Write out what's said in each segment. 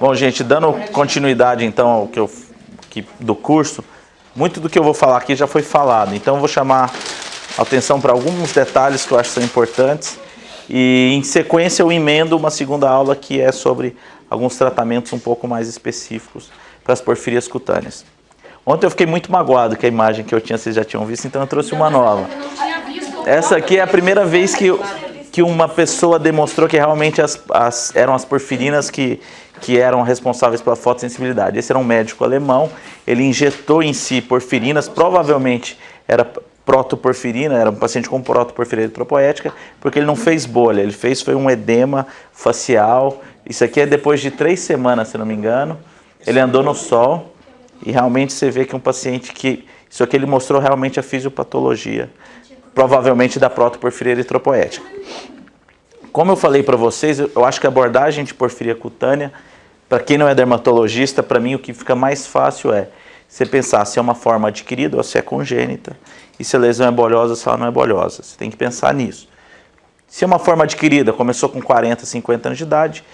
Bom, gente, dando continuidade então ao do curso, muito do que eu vou falar aqui já foi falado, então eu vou chamar a atenção para alguns detalhes que eu acho que são importantes e em sequência eu emendo uma segunda aula que é sobre alguns tratamentos um pouco mais específicos para as porfirias cutâneas. Ontem eu fiquei muito magoado que a imagem que eu tinha, vocês já tinham visto, então eu trouxe uma nova. Essa aqui é a primeira vez que uma pessoa demonstrou que realmente eram as porfirinas que eram responsáveis pela fotossensibilidade. Esse era um médico alemão, ele injetou em si porfirinas, provavelmente era protoporfirina, era um paciente com protoporfirina eritropoética, porque ele não fez bolha, ele foi um edema facial. Isso aqui é depois de 3 semanas, se não me engano. Ele andou no sol e realmente você vê que um paciente isso aqui ele mostrou realmente a fisiopatologia, provavelmente da protoporfiria eritropoética. Como eu falei para vocês, eu acho que a abordagem de porfiria cutânea, para quem não é dermatologista, para mim o que fica mais fácil é você pensar se é uma forma adquirida ou se é congênita, e se a lesão é bolhosa ou se ela não é bolhosa. Você tem que pensar nisso. Se é uma forma adquirida, começou com 40, 50 anos de idade,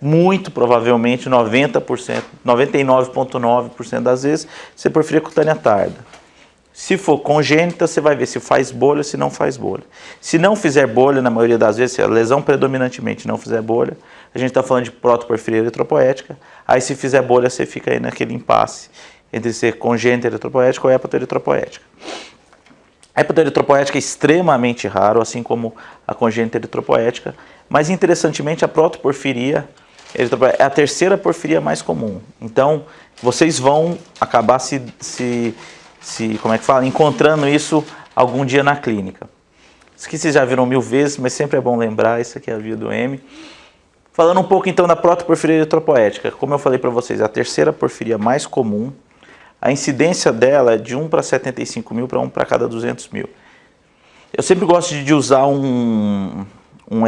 muito provavelmente 90%, 99,9% das vezes, você porfiria cutânea tarda. Se for congênita, você vai ver se faz bolha ou se não faz bolha. Se não fizer bolha, na maioria das vezes, se a lesão predominantemente não fizer bolha, a gente está falando de protoporfiria eritropoética. Aí se fizer bolha, você fica aí naquele impasse entre ser congênita eritropoética ou hepatoeritropoética. A hepatoeritropoética é extremamente raro, assim como a congênita eritropoética, mas interessantemente a protoporfiria eritropoética é a terceira porfiria mais comum. Então, vocês vão acabar encontrando isso algum dia na clínica. Isso aqui vocês já viram 1000 vezes, mas sempre é bom lembrar, isso aqui é a via do M. Falando um pouco então da protoporfiria eritropoética, como eu falei para vocês, a terceira porfiria mais comum, a incidência dela é de 1 para 75 mil para 1 para cada 200 mil. Eu sempre gosto de usar um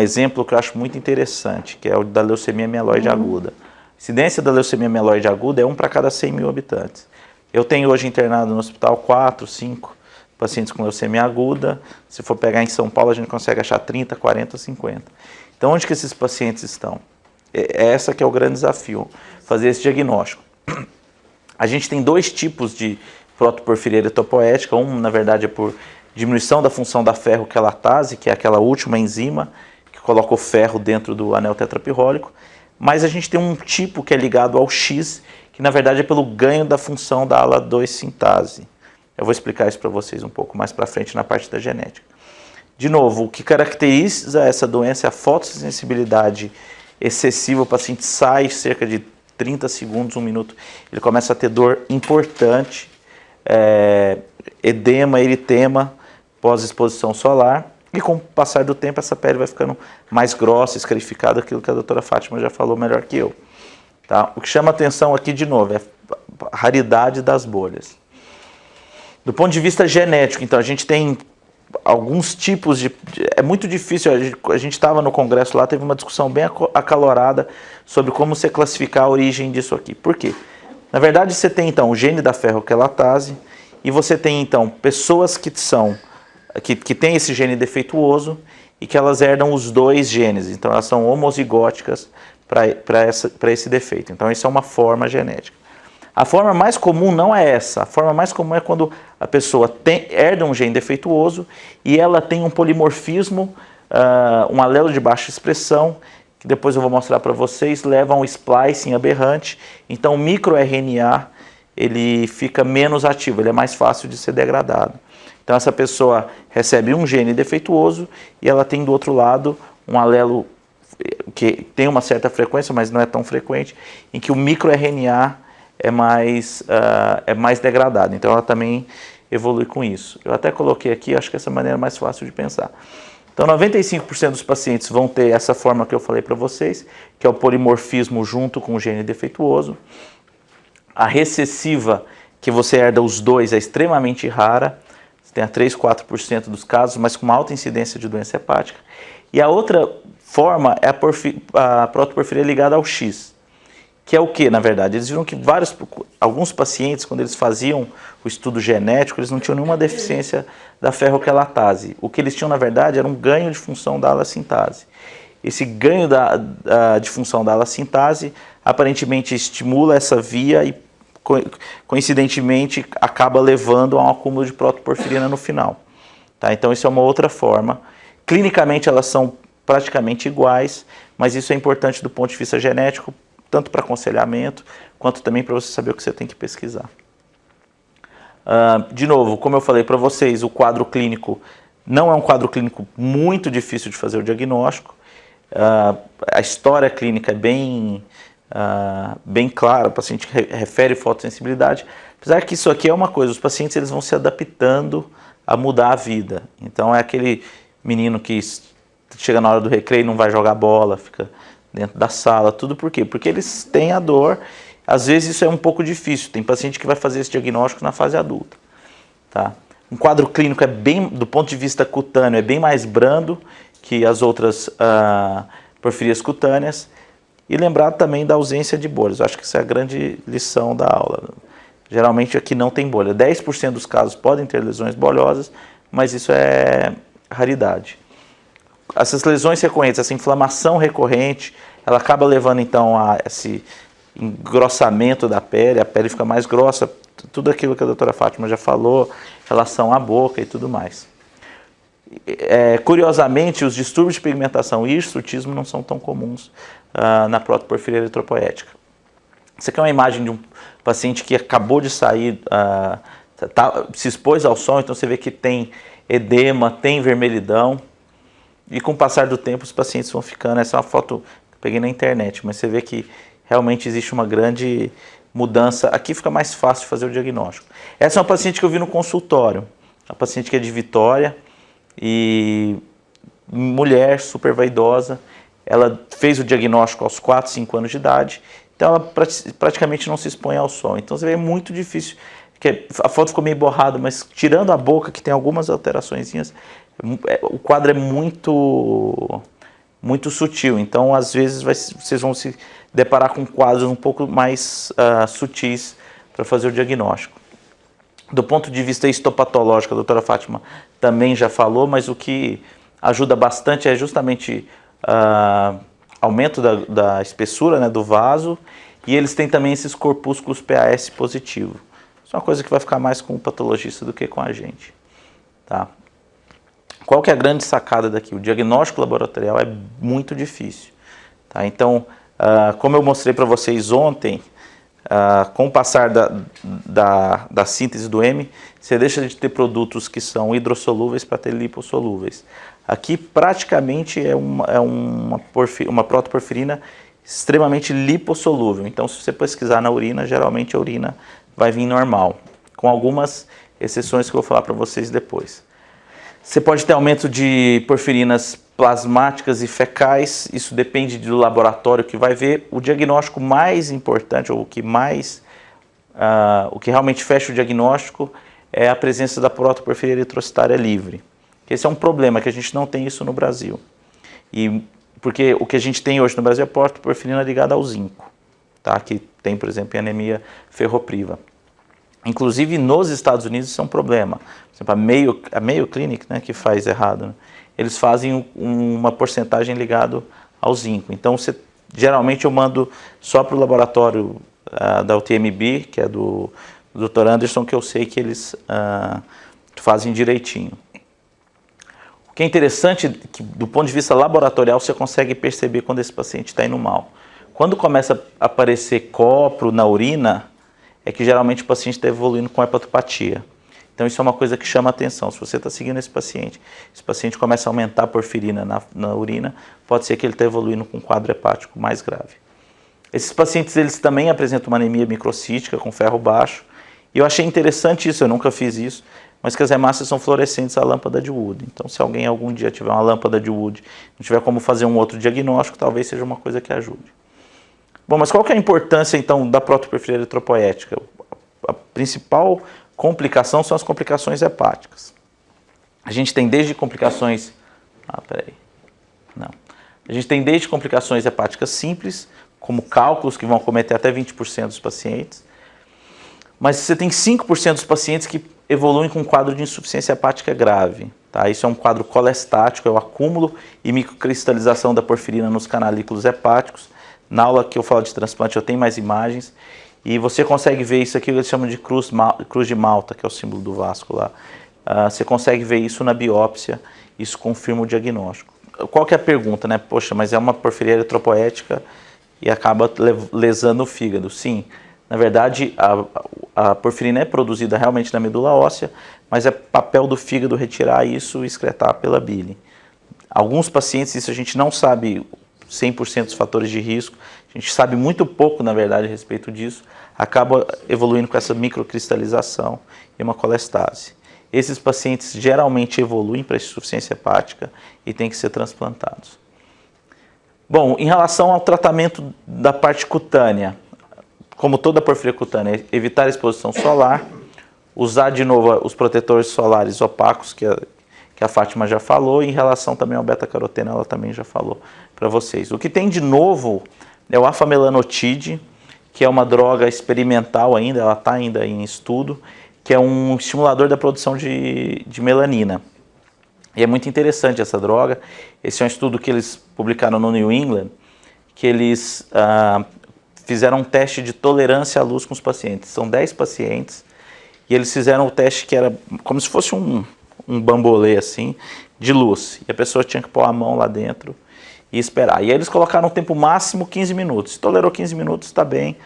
exemplo que eu acho muito interessante, que é o da leucemia mieloide aguda. A incidência da leucemia mieloide aguda é 1 para cada 100 mil habitantes. Eu tenho hoje internado no hospital 4, 5 pacientes com leucemia aguda. Se for pegar em São Paulo, a gente consegue achar 30, 40, 50. Então, onde que esses pacientes estão? Essa que é o grande desafio, fazer esse diagnóstico. A gente tem 2 tipos de protoporfiria eritropoética. Um, na verdade, é por diminuição da função da ferroquelatase, que é aquela última enzima que coloca o ferro dentro do anel tetrapirrólico. Mas a gente tem um tipo que é ligado ao X, que na verdade é pelo ganho da função da ALA2 sintase. Eu vou explicar isso para vocês um pouco mais para frente na parte da genética. De novo, o que caracteriza essa doença é a fotossensibilidade excessiva. O paciente sai cerca de 30 segundos, 1 minuto, ele começa a ter dor importante, edema, eritema, pós-exposição solar, e com o passar do tempo essa pele vai ficando mais grossa, escarificada, aquilo que a doutora Fátima já falou melhor que eu. Tá? O que chama atenção aqui, de novo, é a raridade das bolhas. Do ponto de vista genético, então, a gente tem alguns tipos é muito difícil, a gente estava no congresso lá, teve uma discussão bem acalorada sobre como você classificar a origem disso aqui. Por quê? Na verdade, você tem, então, o gene da ferroquelatase e você tem, então, pessoas que têm esse gene defeituoso e que elas herdam os 2 genes. Então, elas são homozigóticas para esse defeito. Então, isso é uma forma genética. A forma mais comum não é essa. A forma mais comum é quando a pessoa herda um gene defeituoso e ela tem um polimorfismo, um alelo de baixa expressão, que depois eu vou mostrar para vocês, leva a um splicing aberrante. Então, o microRNA ele fica menos ativo, ele é mais fácil de ser degradado. Então, essa pessoa recebe um gene defeituoso e ela tem do outro lado um alelo que tem uma certa frequência, mas não é tão frequente, em que o microRNA é mais degradado. Então, ela também evolui com isso. Eu até coloquei aqui, acho que essa maneira é mais fácil de pensar. Então, 95% dos pacientes vão ter essa forma que eu falei para vocês, que é o polimorfismo junto com o gene defeituoso. A recessiva, que você herda os 2, é extremamente rara. Você tem a 3, 4% dos casos, mas com uma alta incidência de doença hepática. E a outra forma é a protoporfiria ligada ao X, que é o que, na verdade? Eles viram que alguns pacientes, quando eles faziam o estudo genético, eles não tinham nenhuma deficiência da ferroquelatase. O que eles tinham, na verdade, era um ganho de função da alacintase. Esse ganho de função da alacintase aparentemente estimula essa via e coincidentemente acaba levando a um acúmulo de protoporfirina no final. Tá? Então isso é uma outra forma. Clinicamente elas são praticamente iguais, mas isso é importante do ponto de vista genético, tanto para aconselhamento, quanto também para você saber o que você tem que pesquisar. De novo, como eu falei para vocês, o quadro clínico não é um quadro clínico muito difícil de fazer o diagnóstico. A história clínica é bem clara, o paciente refere fotossensibilidade, apesar que isso aqui é uma coisa, os pacientes eles vão se adaptando a mudar a vida. Então é aquele menino que chega na hora do recreio e não vai jogar bola, fica dentro da sala, tudo por quê? Porque eles têm a dor, às vezes isso é um pouco difícil, tem paciente que vai fazer esse diagnóstico na fase adulta. Tá? Um quadro clínico do ponto de vista cutâneo, é bem mais brando que as outras porfirias cutâneas, e lembrar também da ausência de bolhas. Eu acho que essa é a grande lição da aula. Geralmente aqui não tem bolha. 10% dos casos podem ter lesões bolhosas, mas isso é raridade. Essas lesões recorrentes, essa inflamação recorrente, ela acaba levando então a esse engrossamento da pele, a pele fica mais grossa, tudo aquilo que a doutora Fátima já falou, relação à boca e tudo mais. Curiosamente, os distúrbios de pigmentação e hirsutismo não são tão comuns na protoporfiria eritropoética. Isso aqui é uma imagem de um paciente que acabou de sair, se expôs ao sol, então você vê que tem edema, tem vermelhidão, e com o passar do tempo os pacientes vão ficando, essa é uma foto que eu peguei na internet, mas você vê que realmente existe uma grande mudança, aqui fica mais fácil de fazer o diagnóstico. Essa é uma paciente que eu vi no consultório, uma paciente que é de Vitória, e mulher, super vaidosa, ela fez o diagnóstico aos 4, 5 anos de idade, então ela praticamente não se expõe ao sol. Então você vê, é muito difícil, porque a foto ficou meio borrada, mas tirando a boca, que tem algumas alteraçõezinhas, o quadro é muito sutil, então às vezes vocês vão se deparar com quadros um pouco mais sutis para fazer o diagnóstico. Do ponto de vista histopatológico, a doutora Fátima também já falou, mas o que ajuda bastante é justamente aumento da espessura, né, do vaso, e eles têm também esses corpúsculos PAS positivo. Isso é uma coisa que vai ficar mais com o patologista do que com a gente. Tá? Qual que é a grande sacada daqui? O diagnóstico laboratorial é muito difícil. Tá? Então, como eu mostrei para vocês ontem, com o passar da síntese do M, você deixa de ter produtos que são hidrossolúveis para ter lipossolúveis. Aqui praticamente é uma protoporfirina extremamente lipossolúvel. Então se você pesquisar na urina, geralmente a urina vai vir normal, com algumas exceções que eu vou falar para vocês depois. Você pode ter aumento de porfirinas plasmáticas e fecais, isso depende do laboratório que vai ver. O diagnóstico mais importante, ou o que realmente fecha o diagnóstico, é a presença da protoporfiria eritrocitária livre. Esse é um problema, que a gente não tem isso no Brasil. Porque o que a gente tem hoje no Brasil é protoporfirina ligada ao zinco, tá? Que tem, por exemplo, em anemia ferropriva. Inclusive nos Estados Unidos isso é um problema. Por exemplo, a Mayo Clinic, né, que faz errado, né, eles fazem uma porcentagem ligada ao zinco. Então, geralmente eu mando só para o laboratório da UTMB, que é do Dr. Anderson, que eu sei que eles fazem direitinho. O que é interessante é que, do ponto de vista laboratorial, você consegue perceber quando esse paciente está indo mal. Quando começa a aparecer copro na urina, é que geralmente o paciente está evoluindo com hepatopatia. Então isso é uma coisa que chama a atenção. Se você está seguindo esse paciente começa a aumentar a porfirina na urina, pode ser que ele está evoluindo com um quadro hepático mais grave. Esses pacientes eles também apresentam uma anemia microcítica com ferro baixo. E eu achei interessante isso, eu nunca fiz isso, mas que as hemácias são fluorescentes à lâmpada de Wood. Então se alguém algum dia tiver uma lâmpada de Wood, não tiver como fazer um outro diagnóstico, talvez seja uma coisa que ajude. Bom, mas qual que é a importância então da protoporfiria eritropoética? A principal complicação são as complicações hepáticas. A gente tem desde complicações... A gente tem desde complicações hepáticas simples, como cálculos que vão acometer até 20% dos pacientes, mas você tem 5% dos pacientes que evoluem com um quadro de insuficiência hepática grave. Tá? Isso é um quadro colestático, é o acúmulo e microcristalização da porfirina nos canalículos hepáticos. Na aula que eu falo de transplante eu tenho mais imagens. E você consegue ver isso aqui, que eles chamam de cruz de Malta, que é o símbolo do Vasco lá. Você consegue ver isso na biópsia, isso confirma o diagnóstico. Qual que é a pergunta, né? Poxa, mas é uma porfiria eritropoética e acaba lesando o fígado. Sim, na verdade a porfirina é produzida realmente na medula óssea, mas é papel do fígado retirar isso e excretar pela bile. Alguns pacientes, isso a gente não sabe 100% dos fatores de risco, a gente sabe muito pouco, na verdade, a respeito disso, acaba evoluindo com essa microcristalização e uma colestase. Esses pacientes geralmente evoluem para insuficiência hepática e têm que ser transplantados. Bom, em relação ao tratamento da parte cutânea, como toda porfiria cutânea, evitar a exposição solar, usar de novo os protetores solares opacos, que a Fátima já falou, e em relação também ao beta-caroteno, ela também já falou para vocês. O que tem de novo é o afamelanotide, que é uma droga experimental ainda, ela está ainda em estudo, que é um estimulador da produção de melanina. E é muito interessante essa droga. Esse é um estudo que eles publicaram no New England, que eles fizeram um teste de tolerância à luz com os pacientes. São 10 pacientes, e eles fizeram o teste que era como se fosse um bambolê assim, de luz. E a pessoa tinha que pôr a mão lá dentro e esperar. E aí eles colocaram o tempo máximo 15 minutos. Se tolerou 15 minutos, está bem,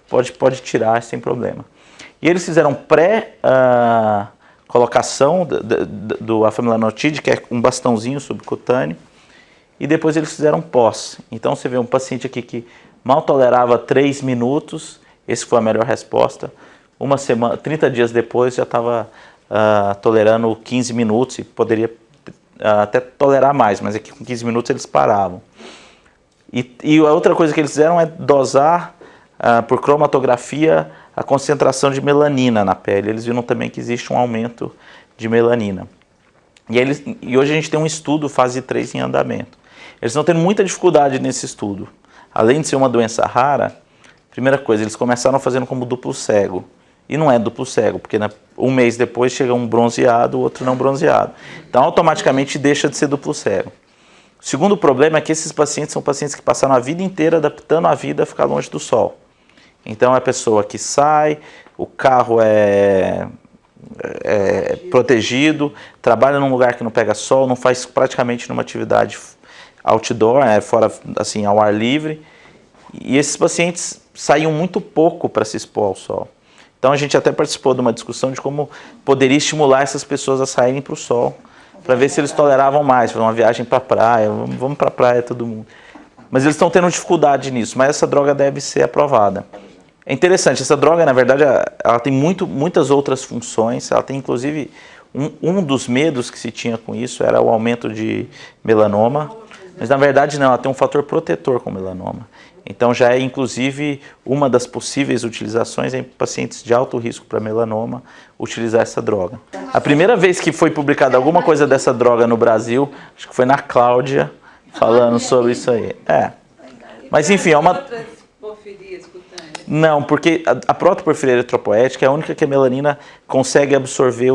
pode tirar sem problema. E eles fizeram pré-colocação do afamelanotide, que é um bastãozinho subcutâneo, e depois eles fizeram pós. Então você vê um paciente aqui que mal tolerava 3 minutos, esse foi a melhor resposta. 30 dias depois já estava tolerando 15 minutos e poderia até tolerar mais, mas aqui com 15 minutos eles paravam. E a outra coisa que eles fizeram é dosar por cromatografia a concentração de melanina na pele. Eles viram também que existe um aumento de melanina. E hoje a gente tem um estudo fase 3 em andamento. Eles estão tendo muita dificuldade nesse estudo. Além de ser uma doença rara, primeira coisa, eles começaram fazendo como duplo cego. E não é duplo cego, porque um mês depois chega um bronzeado, o outro não bronzeado. Então automaticamente deixa de ser duplo cego. O segundo problema é que esses pacientes são pacientes que passaram a vida inteira adaptando a vida a ficar longe do sol. Então é a pessoa que sai, o carro é protegido, trabalha num lugar que não pega sol, não faz praticamente nenhuma atividade outdoor, fora assim, ao ar livre. E esses pacientes saíam muito pouco para se expor ao sol. Então a gente até participou de uma discussão de como poderia estimular essas pessoas a saírem para o sol, para ver se eles toleravam mais, fazer uma viagem para a praia, vamos para a praia todo mundo. Mas eles estão tendo dificuldade nisso, mas essa droga deve ser aprovada. É interessante, essa droga, na verdade, ela tem muitas outras funções, ela tem inclusive, um dos medos que se tinha com isso era o aumento de melanoma, mas na verdade não, ela tem um fator protetor com melanoma. Então já é inclusive uma das possíveis utilizações em pacientes de alto risco para melanoma utilizar essa droga. A primeira vez que foi publicada alguma coisa dessa droga no Brasil, acho que foi na Cláudia, falando sobre isso aí. Mas enfim, é uma... Não, porque a protoporfiria eritropoética é a única que a melanina consegue absorver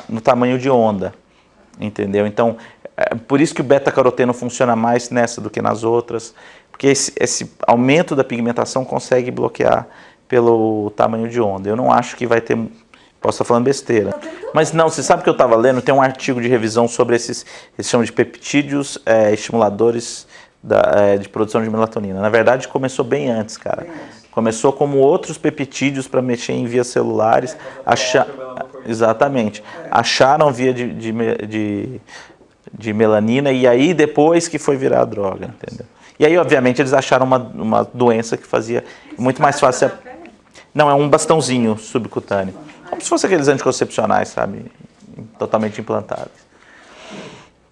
no tamanho de onda, entendeu? Então, por isso que o beta-caroteno funciona mais nessa do que nas outras, porque esse aumento da pigmentação consegue bloquear pelo tamanho de onda. Eu não acho que vai ter... Posso estar falando besteira. Mas não, você sabe que eu estava lendo, tem um artigo de revisão sobre eles chamam de peptídeos estimuladores de produção de melatonina. Na verdade, começou bem antes, cara. Começou como outros peptídeos para mexer em vias celulares. Exatamente. Acharam via de melanina e aí depois que foi virar a droga, entendeu? E aí, obviamente, eles acharam uma doença que fazia muito mais fácil... Não, é um bastãozinho subcutâneo. Como se fosse aqueles anticoncepcionais, sabe? Totalmente implantáveis.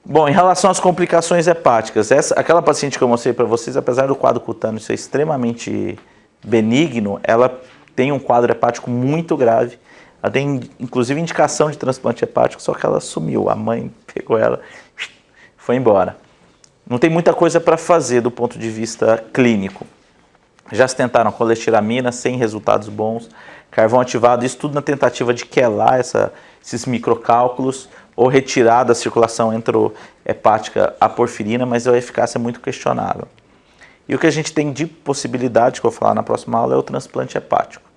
Bom, em relação às complicações hepáticas, aquela paciente que eu mostrei para vocês, apesar do quadro cutâneo ser extremamente benigno, ela tem um quadro hepático muito grave. Ela tem, inclusive, indicação de transplante hepático, só que ela sumiu. A mãe pegou ela e foi embora. Não tem muita coisa para fazer do ponto de vista clínico. Já se tentaram colestiramina sem resultados bons, carvão ativado, isso tudo na tentativa de quelar esses microcálculos ou retirar da circulação enterohepática a porfirina, mas a eficácia é muito questionável. E o que a gente tem de possibilidade, que eu vou falar na próxima aula, é o transplante hepático.